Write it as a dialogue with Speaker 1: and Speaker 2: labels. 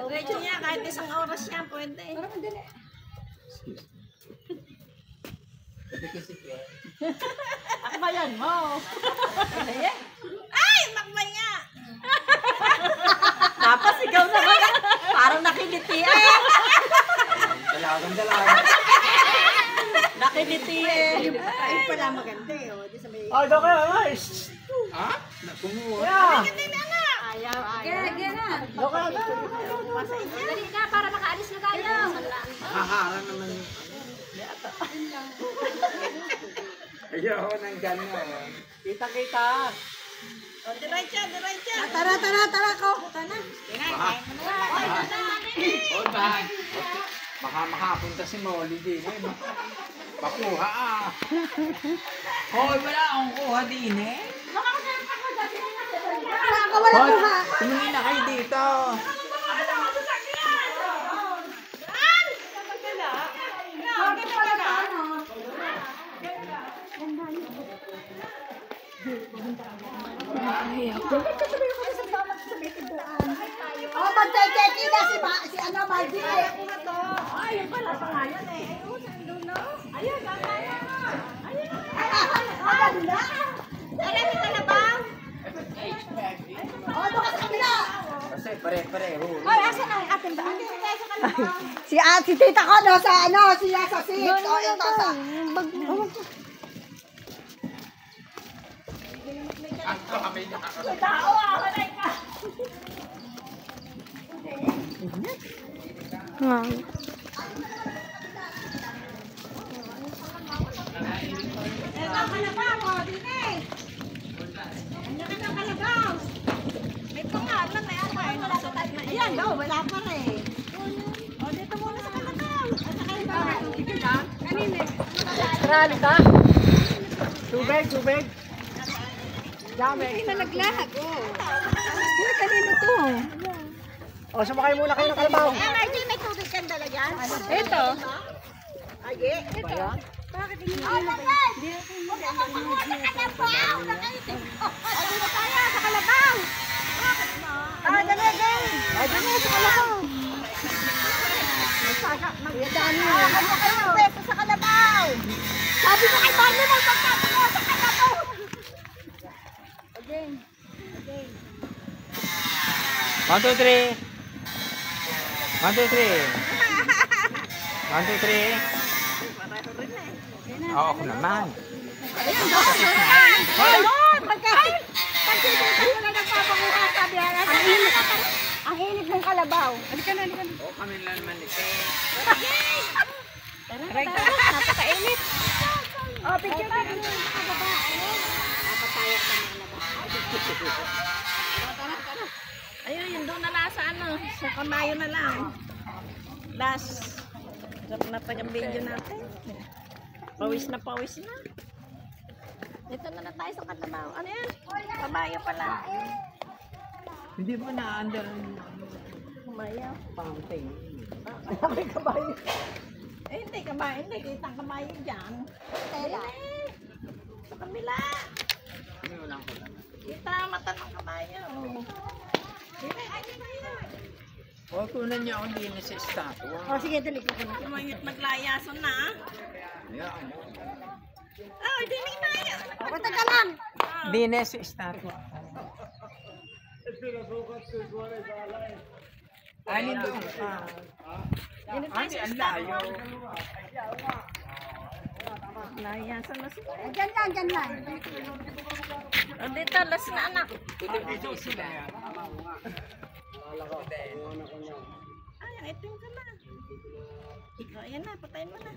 Speaker 1: Diretso niya, kahit isang oras yan, pwede.
Speaker 2: Akbayan mo.
Speaker 1: Ay, makmaya!
Speaker 2: Napasigaw naman. Parang nakiliti eh.
Speaker 3: Dalagang.
Speaker 2: Nakiliti eh.
Speaker 1: Ay, pala maganda eh. O, di sa may...
Speaker 3: Ay, doon kayo, guys. Ha? Nakumuha.
Speaker 1: Ayaw.
Speaker 2: Gaya na.
Speaker 3: Doon kayo.
Speaker 2: Dali na para makaalis na tayo.
Speaker 3: Haharang naman yung... Ayaw, nang gano'n. Kita-kita.
Speaker 1: O, diretso.
Speaker 2: Tara ko. Tara.
Speaker 3: Oy, bag. Baka makapunta si Molly din eh. Pakuha ah. Hoy, wala akong kuha din eh.
Speaker 2: Wala
Speaker 3: Hoy,
Speaker 2: kuha.
Speaker 3: tumingin na kayo dito.
Speaker 2: Oh, mag-check-in na si ano, Margie. Ay, yung pala pa nga yan eh. Ayun, ganda.
Speaker 1: Alam mo kalabaw?
Speaker 2: Oh, doon ka sa kabila.
Speaker 3: Kasi pare-pareho.
Speaker 1: Hoy, asan ang ating daan? Sa kalabaw.
Speaker 2: Si tita ko no, sa ano, siya sa seat. O, ito sa...
Speaker 1: May tao ah, malay ka. Ito, kalabaw mo, din eh. Ano ka ng kalabaw? May pangalan, may ano. Ayan, daw, wala pa rin. O, dito muna sa kalabaw. At sa kalabaw. Kanina.
Speaker 3: Trali ka? Tubig. Dami.
Speaker 2: Ay, nalaglag. Uy, kanino to?
Speaker 3: O, sumakay muna kayo ng kalabaw.
Speaker 1: MRT, may tubig kang dala dyan?
Speaker 2: Ito.
Speaker 1: Ay, ito. Bakit hindi mo hindi ako dito tayo, sa kalabaw. Bakit mo? Dali.
Speaker 2: Ay, dito sa kalabaw.
Speaker 1: Magdani. Ano kayo pwesto sa kalabaw? Sabi ko kay Barney, magpagkatawa sa kalabaw. Again.
Speaker 3: 1, 2, 3. 1, 2, 3. 1, 2, 3. Oo, ako naman.
Speaker 1: Ayun, hoy! Pagkikita mo na nagpapakuha, sabi ang init ng kalabaw. Halika na.
Speaker 3: Oo, kami lang naman ito.
Speaker 1: Napakainit. Oh, picture ka dito. Napatayok ka mga labas. Tara. Ayun, yun doon na lang sa ano. Sa kamayo na lang. Last. Sarap na tagang video natin. Pawis na. Dito na tayo sa kalabaw. Ano yan? Kamayo pala.
Speaker 3: Hindi mo na-under ang
Speaker 1: Kamayo.
Speaker 3: fountain.
Speaker 1: May kabayo. Eh, hindi kabayo. Hindi, kitang kabayo dyan. Tela. Sa kabila.
Speaker 3: Hindi mo lang ko lang.
Speaker 1: Kita ang mata ng kabayo.
Speaker 3: O, kunan niya ako din sa statue.
Speaker 1: O, sige, dali ko na. Kumayot maglayason na, ah.
Speaker 3: Ayan.
Speaker 1: Oh, dinig tayo. Punta ka lang.
Speaker 3: Dines sa statue. Alin doon?
Speaker 1: Dinig tayo sa
Speaker 3: Ang
Speaker 1: start.
Speaker 3: layo.
Speaker 1: Layason na sila.
Speaker 2: Dyan lang.
Speaker 1: O, dito, last na anak.
Speaker 3: Dito sila.
Speaker 1: Ayan, itim ka na. O, ayan na, patayin mo na.